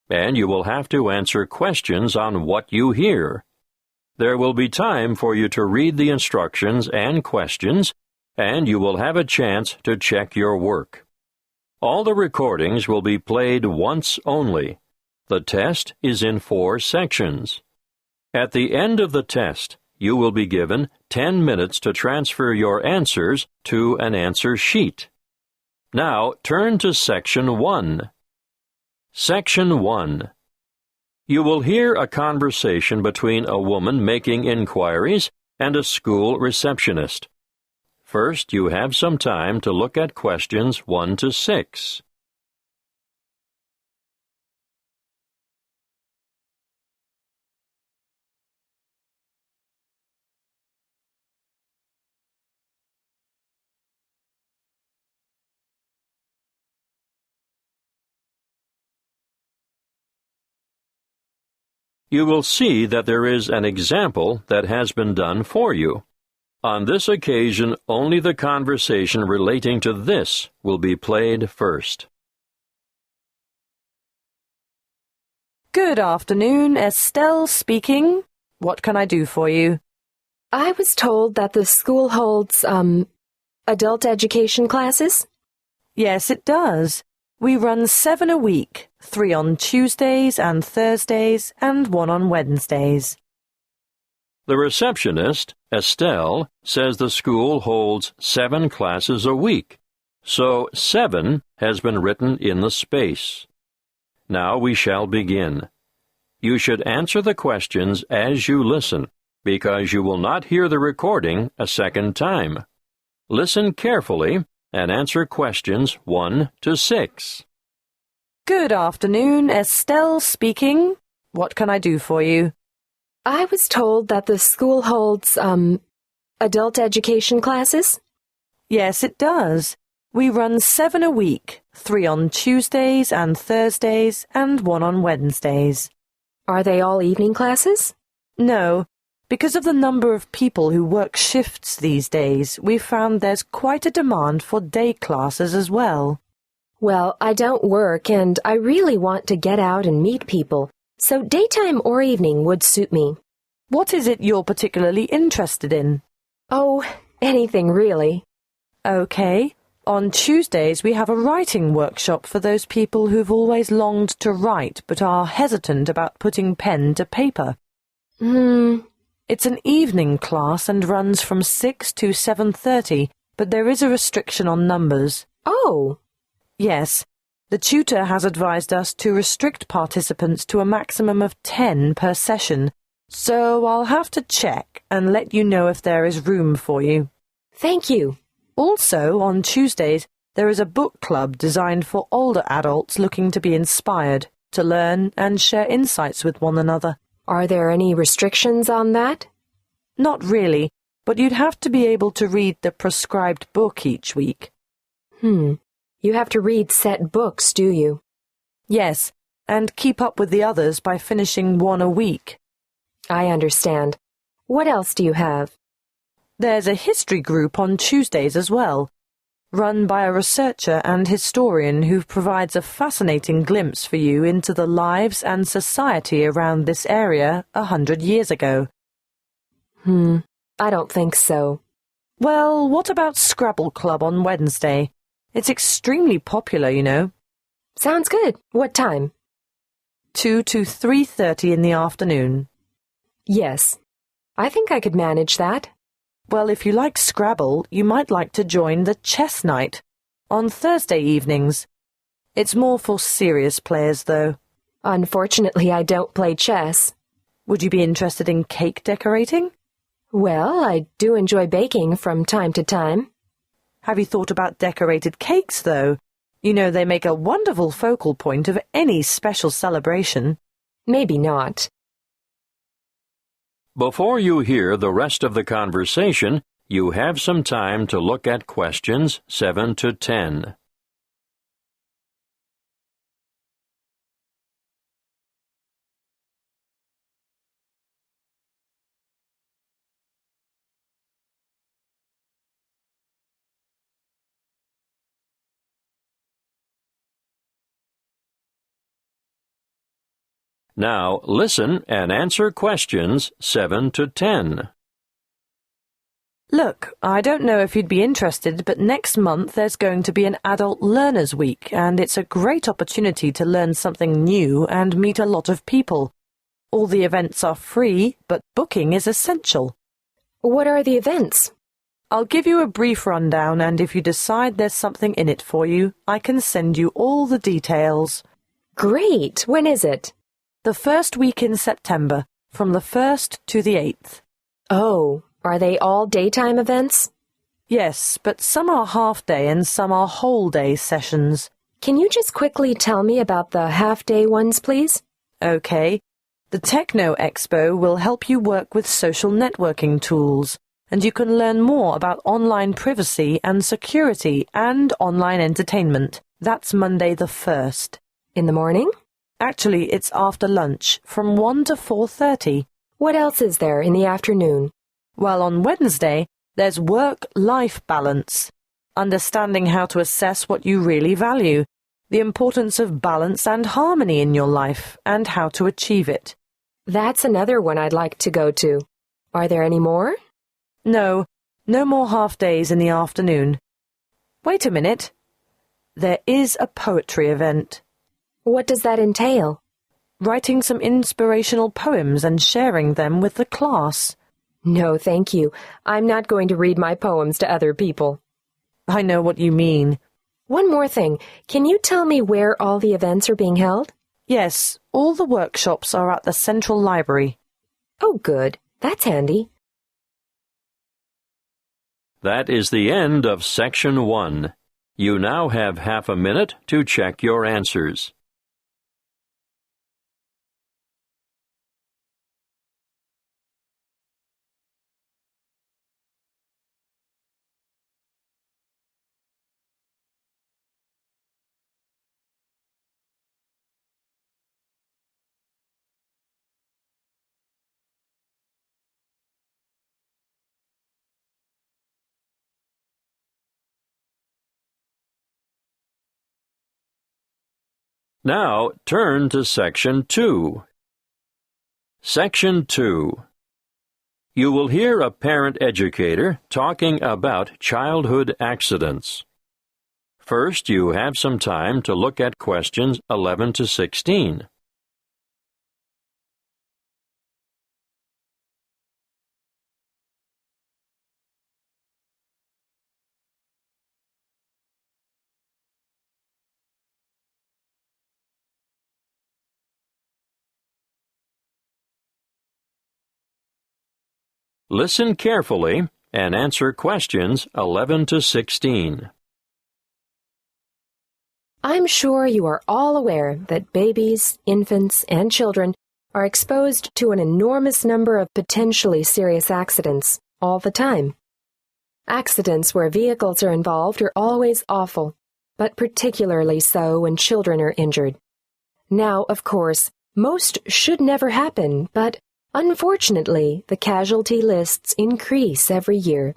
and you will have to answer questions on what you hear. There will be time for you to read the instructions and questions, and you will have a chance to check your work. All the recordings will be played once only. The test is in 4 sections. At the end of the test, you will be given 10 minutes to transfer your answers to an answer sheet. Now turn to Section 1. Section 1. You will hear a conversation between a woman making inquiries and a school receptionist. First, you have some time to look at questions 1 to 6. You will see that there is an example that has been done for you. On this occasion, only the conversation relating to this will be played first. Good afternoon, Estelle speaking. What can I do for you? I was told that the school holds, adult education classes? Yes, it does. We run 7 a week, 3 on Tuesdays and Thursdays, and 1 on Wednesdays. The receptionist, Estelle, says the school holds 7 classes a week, so 7 has been written in the space. Now we shall begin. You should answer the questions as you listen, because you will not hear the recording a second time. Listen carefully and answer questions 1 to 6. Good afternoon, Estelle speaking. What can I do for you? I was told that the school holds, adult education classes? Yes, it does. We run 7 a week, 3 on Tuesdays and Thursdays, and 1 on Wednesdays. Are they all evening classes? No. Because of the number of people who work shifts these days, we've found there's quite a demand for day classes as well. Well, I don't work, and I really want to get out and meet people, so daytime or evening would suit me. What is it you're particularly interested in? Oh, anything really. Okay. On Tuesdays, we have a writing workshop for those people who've always longed to write but are hesitant about putting pen to paper. It's an evening class and runs from 6 to 7:30, but there is a restriction on numbers. Oh! Yes. The tutor has advised us to restrict participants to a maximum of 10 per session, so I'll have to check and let you know if there is room for you. Thank you. Also, on Tuesdays, there is a book club designed for older adults looking to be inspired, to learn and share insights with one another. Are there any restrictions on that? Not really, but you'd have to be able to read the prescribed book each week. You have to read set books, do you? Yes, and keep up with the others by finishing 1 a week. I understand. What else do you have? There's a history group on Tuesdays as well, run by a researcher and historian who provides a fascinating glimpse for you into the lives and society around this area 100 years ago. I don't think so. Well, what about Scrabble Club on Wednesday? It's extremely popular, you know. Sounds good. What time? 2 to 3:30 in the afternoon. Yes. I think I could manage that. Well, if you like Scrabble, you might like to join the chess night on Thursday evenings. It's more for serious players, though. Unfortunately, I don't play chess. Would you be interested in cake decorating? Well, I do enjoy baking from time to time. Have you thought about decorated cakes, though? You know, they make a wonderful focal point of any special celebration. Maybe not. Before you hear the rest of the conversation, you have some time to look at questions 7 to 10. Now listen and answer questions 7 to 10. Look, I don't know if you'd be interested, but next month there's going to be an Adult Learners Week, and it's a great opportunity to learn something new and meet a lot of people. All the events are free, but booking is essential. What are the events? I'll give you a brief rundown, and if you decide there's something in it for you, I can send you all the details. Great! When is it? The first week in September, from the 1st to the 8th. Oh, are they all daytime events? Yes, but some are half-day and some are whole-day sessions. Can you just quickly tell me about the half-day ones, please? Okay. The Techno Expo will help you work with social networking tools, and you can learn more about online privacy and security and online entertainment. That's Monday the 1st. In the morning? Actually, it's after lunch, from 1 to 4:30. What else is there in the afternoon? Well, on Wednesday, there's work-life balance, understanding how to assess what you really value, the importance of balance and harmony in your life, and how to achieve it. That's another one I'd like to go to. Are there any more? No more half-days in the afternoon. Wait a minute. There is a poetry event. What does that entail? Writing some inspirational poems and sharing them with the class. No, thank you. I'm not going to read my poems to other people. I know what you mean. One more thing. Can you tell me where all the events are being held? Yes, all the workshops are at the Central Library. Oh, good. That's handy. That is the end of Section 1. You now have half a minute to check your answers. Now turn to Section 2. Section 2. You will hear a parent educator talking about childhood accidents. First, you have some time to look at questions 11 to 16. Listen carefully and answer questions 11 to 16. I'm sure you are all aware that babies, infants, and children are exposed to an enormous number of potentially serious accidents all the time. Accidents where vehicles are involved are always awful, but particularly so when children are injured. Now, of course, most should never happen, but unfortunately, the casualty lists increase every year.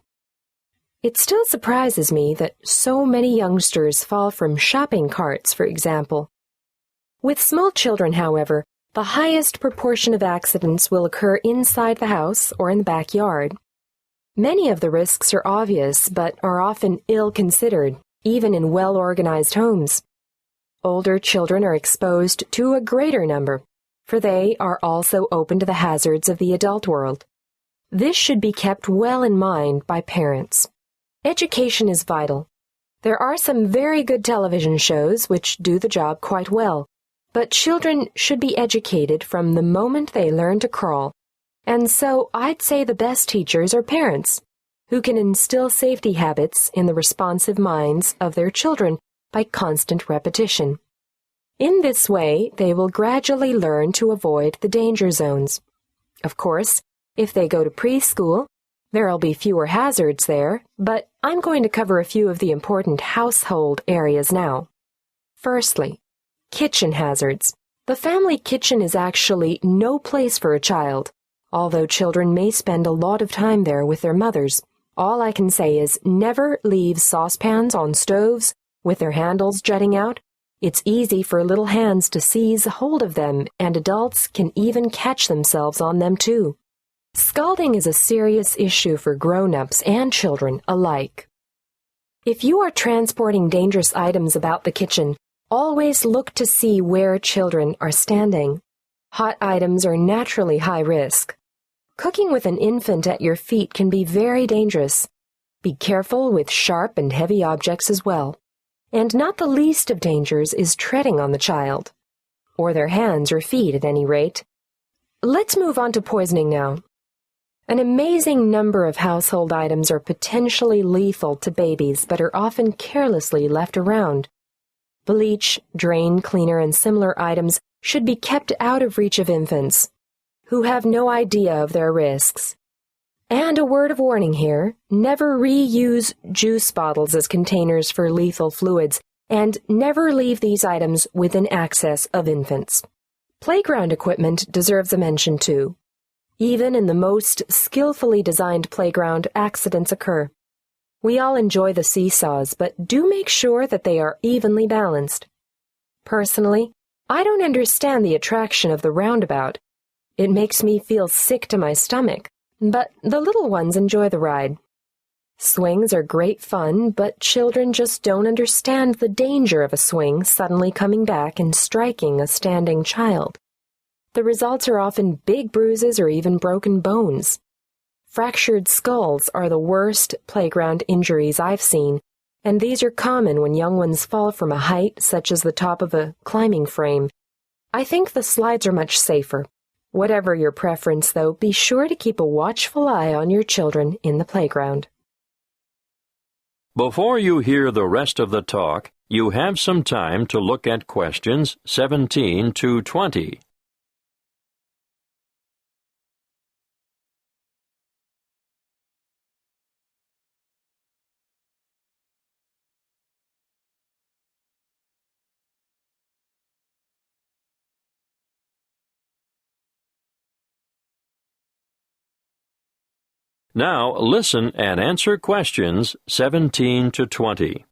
It still surprises me that so many youngsters fall from shopping carts, for example. With small children, however, the highest proportion of accidents will occur inside the house or in the backyard. Many of the risks are obvious, but are often ill-considered, even in well-organized homes. Older children are exposed to a greater number, for they are also open to the hazards of the adult world. This should be kept well in mind by parents. Education is vital. There are some very good television shows which do the job quite well, but children should be educated from the moment they learn to crawl. And so I'd say the best teachers are parents, who can instill safety habits in the responsive minds of their children by constant repetition. In this way, they will gradually learn to avoid the danger zones. Of course, if they go to preschool, there'll be fewer hazards there, but I'm going to cover a few of the important household areas now. Firstly, kitchen hazards. The family kitchen is actually no place for a child, although children may spend a lot of time there with their mothers. All I can say is never leave saucepans on stoves with their handles jutting out. It's easy for little hands to seize hold of them, and adults can even catch themselves on them too. Scalding is a serious issue for grown-ups and children alike. If you are transporting dangerous items about the kitchen, always look to see where children are standing. Hot items are naturally high risk. Cooking with an infant at your feet can be very dangerous. Be careful with sharp and heavy objects as well. And not the least of dangers is treading on the child, or their hands or feet at any rate. Let's move on to poisoning now. An amazing number of household items are potentially lethal to babies but are often carelessly left around. Bleach, drain cleaner, and similar items should be kept out of reach of infants, who have no idea of their risks. And a word of warning here, never reuse juice bottles as containers for lethal fluids, and never leave these items within access of infants. Playground equipment deserves a mention too. Even in the most skillfully designed playground, accidents occur. We all enjoy the seesaws, but do make sure that they are evenly balanced. Personally, I don't understand the attraction of the roundabout. It makes me feel sick to my stomach, but the little ones enjoy the ride. Swings are great fun, but children just don't understand the danger of a swing suddenly coming back and striking a standing child. The results are often big bruises or even broken bones. Fractured skulls are the worst playground injuries I've seen, and these are common when young ones fall from a height such as the top of a climbing frame. I think the slides are much safer. Whatever your preference, though, be sure to keep a watchful eye on your children in the playground. Before you hear the rest of the talk, you have some time to look at questions 17 to 20. Now listen and answer questions 17 to 20.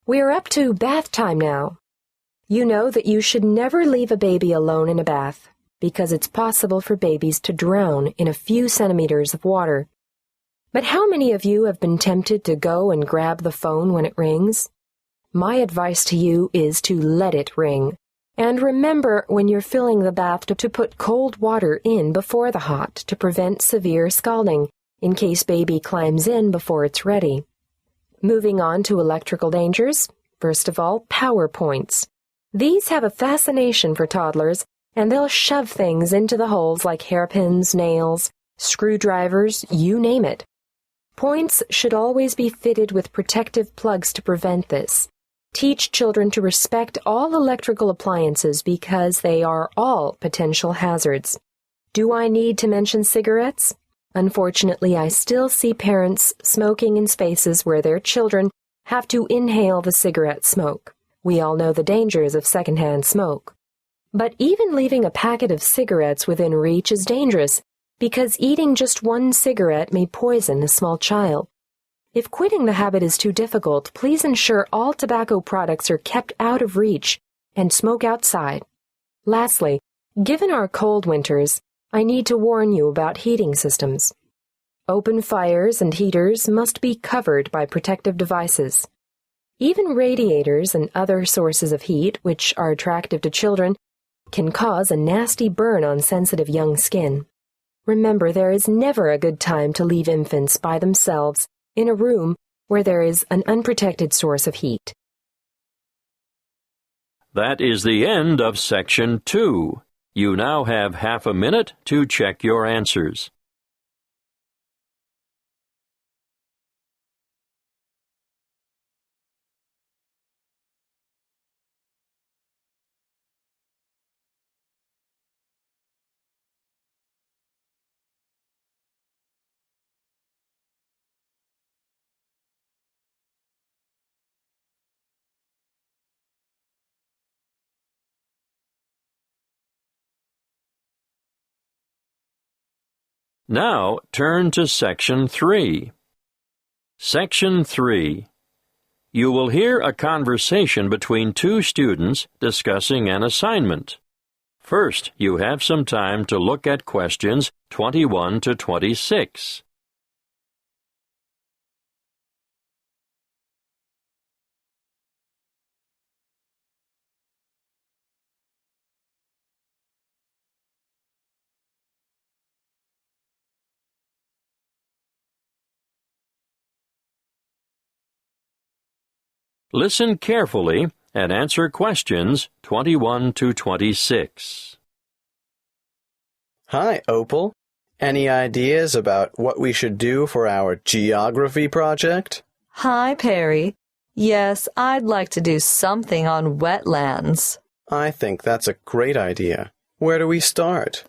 We're up to bath time now. You know that you should never leave a baby alone in a bath, because it's possible for babies to drown in a few centimeters of water. But how many of you have been tempted to go and grab the phone when it rings? My advice to you is to let it ring. And remember when you're filling the bath to put cold water in before the hot to prevent severe scalding, in case baby climbs in before it's ready. Moving on to electrical dangers, first of all, power points. These have a fascination for toddlers, and they'll shove things into the holes like hairpins, nails, screwdrivers, you name it. Points should always be fitted with protective plugs to prevent this. Teach children to respect all electrical appliances because they are all potential hazards. Do I need to mention cigarettes? Unfortunately, I still see parents smoking in spaces where their children have to inhale the cigarette smoke. We all know the dangers of secondhand smoke. But even leaving a packet of cigarettes within reach is dangerous because eating just one cigarette may poison a small child. If quitting the habit is too difficult, please ensure all tobacco products are kept out of reach and smoke outside. Lastly, given our cold winters, I need to warn you about heating systems. Open fires and heaters must be covered by protective devices. Even radiators and other sources of heat, which are attractive to children, can cause a nasty burn on sensitive young skin. Remember, there is never a good time to leave infants by themselves in a room where there is an unprotected source of heat. That is the end of Section 2. You now have half a minute to check your answers. Now turn to Section 3. Section 3. You will hear a conversation between two students discussing an assignment. First, you have some time to look at questions 21 to 26. Listen carefully and answer questions 21 to 26. Hi, Opal. Any ideas about what we should do for our geography project? Hi, Perry. Yes, I'd like to do something on wetlands. I think that's a great idea. Where do we start?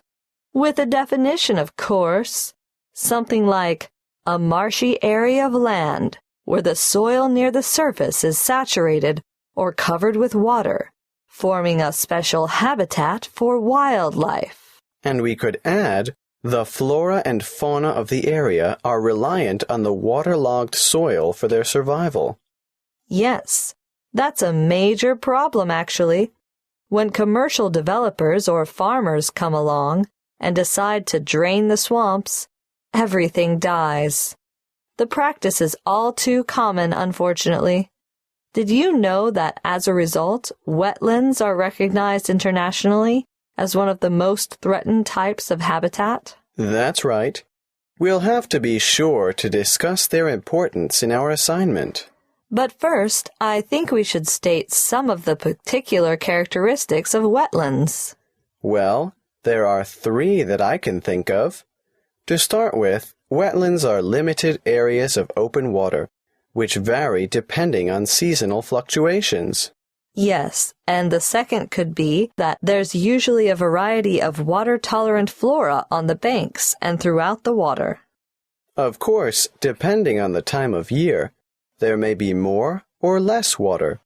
With a definition, of course. Something like a marshy area of land where the soil near the surface is saturated or covered with water, forming a special habitat for wildlife. And we could add, the flora and fauna of the area are reliant on the waterlogged soil for their survival. Yes, that's a major problem, actually. When commercial developers or farmers come along and decide to drain the swamps, everything dies. The practice is all too common, unfortunately. Did you know that as a result, wetlands are recognized internationally as one of the most threatened types of habitat? That's right. We'll have to be sure to discuss their importance in our assignment. But first, I think we should state some of the particular characteristics of wetlands. Well, there are 3 that I can think of. To start with, wetlands are limited areas of open water, which vary depending on seasonal fluctuations. Yes, and the second could be that there's usually a variety of water-tolerant flora on the banks and throughout the water. Of course, depending on the time of year, there may be more or less water,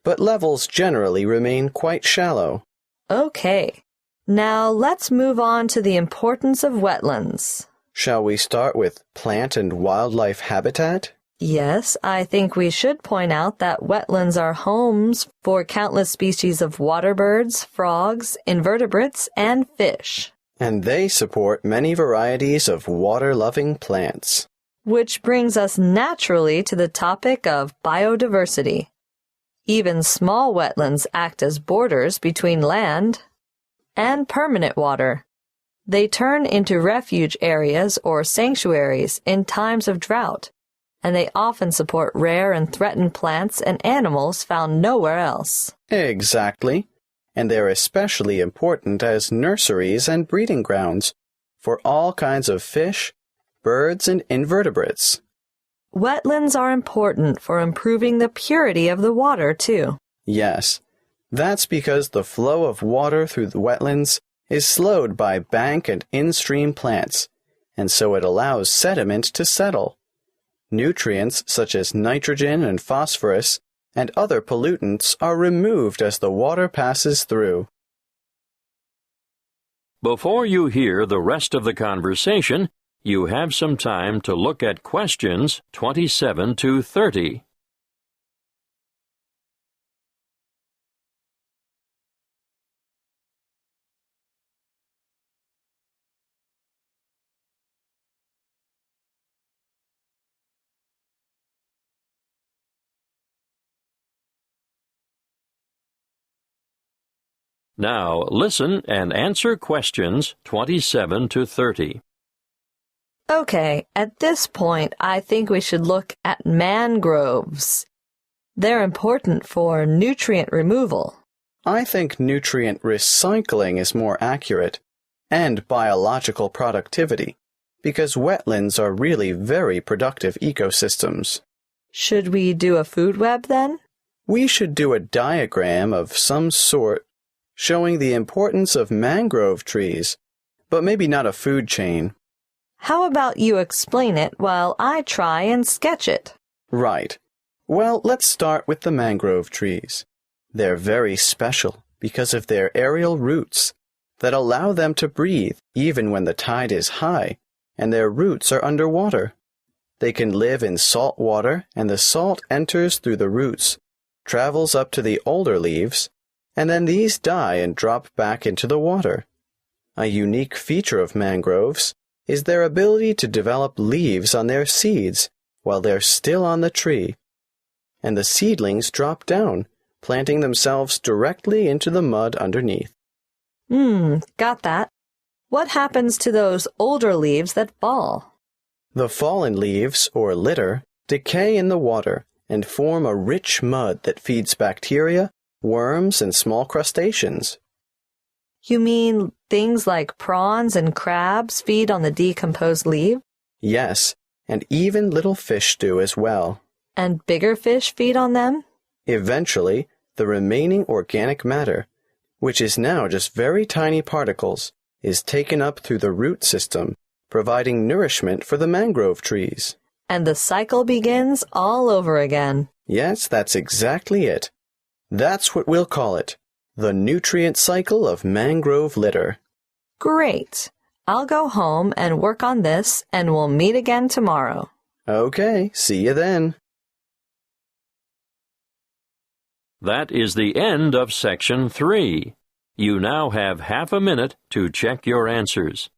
but levels generally remain quite shallow. Okay, now let's move on to the importance of wetlands. Shall we start with plant and wildlife habitat? Yes, I think we should point out that wetlands are homes for countless species of water birds, frogs, invertebrates, and fish. And they support many varieties of water-loving plants. Which brings us naturally to the topic of biodiversity. Even small wetlands act as borders between land and permanent water. They turn into refuge areas or sanctuaries in times of drought, and they often support rare and threatened plants and animals found nowhere else. Exactly. And they're especially important as nurseries and breeding grounds for all kinds of fish, birds, and invertebrates. Wetlands are important for improving the purity of the water, too. Yes, that's because the flow of water through the wetlands is slowed by bank and in-stream plants, and so it allows sediment to settle. Nutrients such as nitrogen and phosphorus and other pollutants are removed as the water passes through. Before you hear the rest of the conversation, you have some time to look at questions 27 to 30. Now listen and answer questions 27 to 30. Okay, at this point, I think we should look at mangroves. They're important for nutrient removal. I think nutrient recycling is more accurate, and biological productivity, because wetlands are really very productive ecosystems. Should we do a food web then? We should do a diagram of some sort showing the importance of mangrove trees, but maybe not a food chain. How about you explain it while I try and sketch it? Right. Well, let's start with the mangrove trees. They're very special because of their aerial roots that allow them to breathe even when the tide is high and their roots are underwater. They can live in salt water, and the salt enters through the roots, travels up to the older leaves, and then these die and drop back into the water. A unique feature of mangroves is their ability to develop leaves on their seeds while they're still on the tree, and the seedlings drop down, planting themselves directly into the mud underneath. Got that. What happens to those older leaves that fall? The fallen leaves, or litter, decay in the water and form a rich mud that feeds bacteria, worms, and small crustaceans. You mean things like prawns and crabs feed on the decomposed leaf? Yes, and even little fish do as well. And bigger fish feed on them? Eventually, the remaining organic matter, which is now just very tiny particles, is taken up through the root system, providing nourishment for the mangrove trees. And the cycle begins all over again. Yes, that's exactly it. That's what we'll call it, the nutrient cycle of mangrove litter. Great. I'll go home and work on this, and we'll meet again tomorrow. Okay, see you then. That is the end of Section 3. You now have half a minute to check your answers.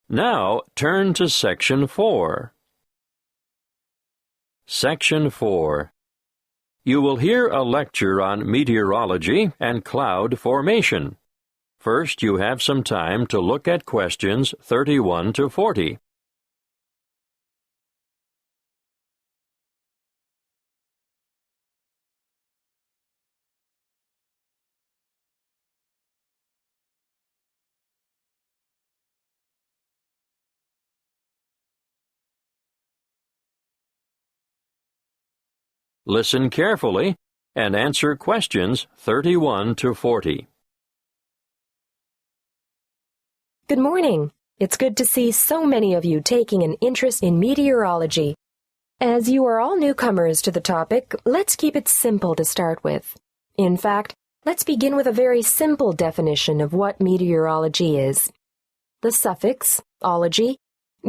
Now turn to Section 4. Section 4. You will hear a lecture on meteorology and cloud formation. First, you have some time to look at questions 31 to 40. Listen carefully and answer questions 31 to 40. Good morning. It's good to see so many of you taking an interest in meteorology. As you are all newcomers to the topic, let's keep it simple to start with. In fact, let's begin with a very simple definition of what meteorology is. The suffix, ology,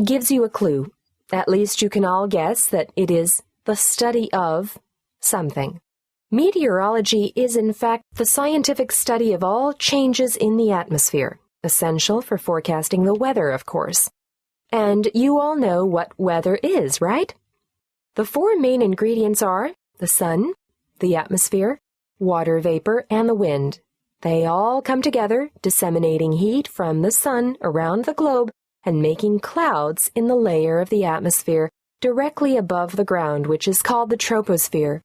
gives you a clue. At least you can all guess that it is the study of something. Meteorology is in fact the scientific study of all changes in the atmosphere, essential for forecasting the weather, of course. And you all know what weather is, right? The four main ingredients are the sun, the atmosphere, water vapor, and the wind. They all come together, disseminating heat from the sun around the globe and making clouds in the layer of the atmosphere directly above the ground, which is called the troposphere.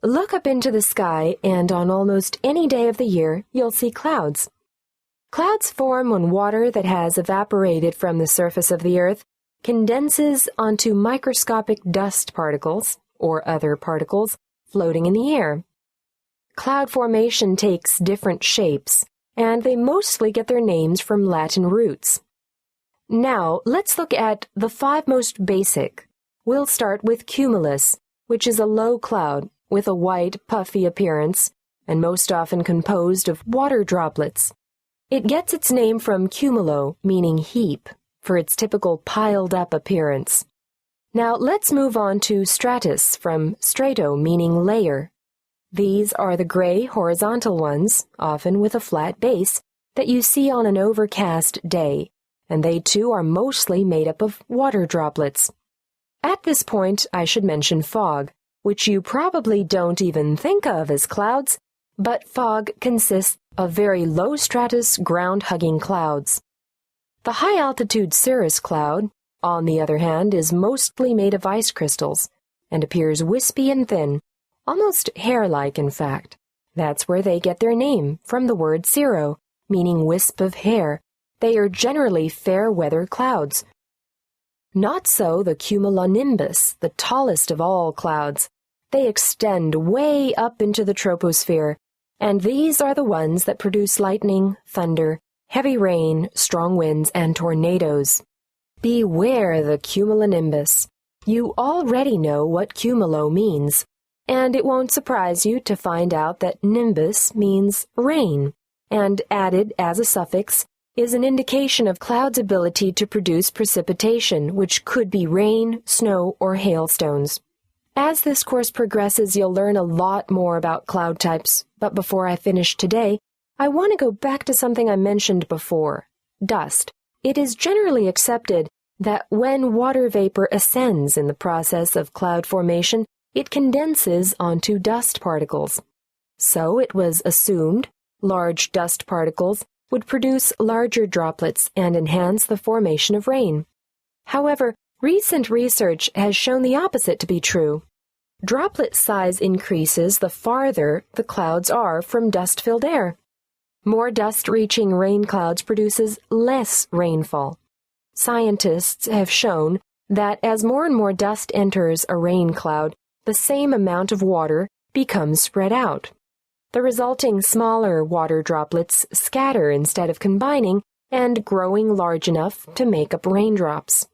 Look up into the sky, and on almost any day of the year, you'll see clouds. Clouds form when water that has evaporated from the surface of the earth condenses onto microscopic dust particles, or other particles, floating in the air. Cloud formation takes different shapes, and they mostly get their names from Latin roots. Now, let's look at the five most basic. We'll start with cumulus, which is a low cloud with a white, puffy appearance, and most often composed of water droplets. It gets its name from cumulo, meaning heap, for its typical piled-up appearance. Now let's move on to stratus, from strato, meaning layer. These are the gray, horizontal ones, often with a flat base, that you see on an overcast day, and they too are mostly made up of water droplets. At this point, I should mention fog, which you probably don't even think of as clouds, but fog consists of very low-stratus, ground-hugging clouds. The high-altitude cirrus cloud, on the other hand, is mostly made of ice crystals and appears wispy and thin, almost hair-like, in fact. That's where they get their name, from the word cirro, meaning wisp of hair. They are generally fair-weather clouds. Not so the cumulonimbus, the tallest of all clouds. They extend way up into the troposphere, and these are the ones that produce lightning, thunder, heavy rain, strong winds, and tornadoes. Beware the cumulonimbus. You already know what cumulo means, and it won't surprise you to find out that nimbus means rain, and added as a suffix is an indication of cloud's ability to produce precipitation, which could be rain, snow, or hailstones. As this course progresses, you'll learn a lot more about cloud types, but before I finish today, I want to go back to something I mentioned before, dust. It is generally accepted that when water vapor ascends in the process of cloud formation, it condenses onto dust particles. So it was assumed large dust particles would produce larger droplets and enhance the formation of rain. However, recent research has shown the opposite to be true. Droplet size increases the farther the clouds are from dust-filled air. More dust reaching rain clouds produces less rainfall. Scientists have shown that as more and more dust enters a rain cloud, the same amount of water becomes spread out. The resulting smaller water droplets scatter instead of combining and growing large enough to make up raindrops.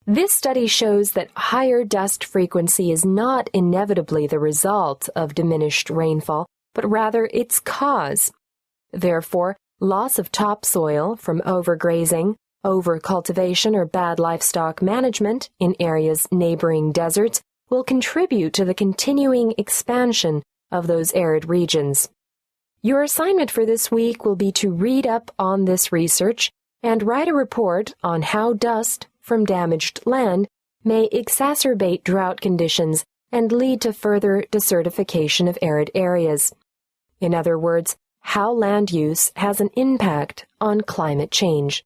This study shows that higher dust frequency is not inevitably the result of diminished rainfall, but rather its cause. Therefore, loss of topsoil from overgrazing, overcultivation, or bad livestock management in areas neighboring deserts will contribute to the continuing expansion of those arid regions. Your assignment for this week will be to read up on this research and write a report on how dust from damaged land may exacerbate drought conditions and lead to further desertification of arid areas. In other words, how land use has an impact on climate change.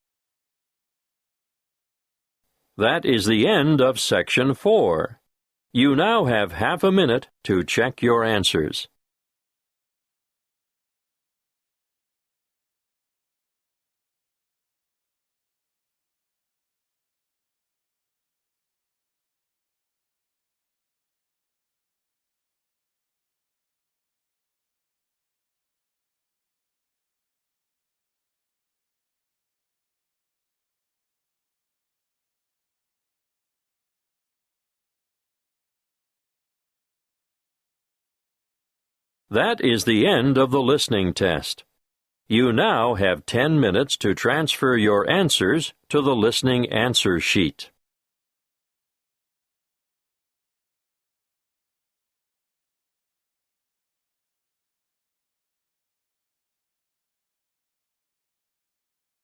That is the end of Section 4. You now have half a minute to check your answers. That is the end of the listening test. You now have 10 minutes to transfer your answers to the listening answer sheet.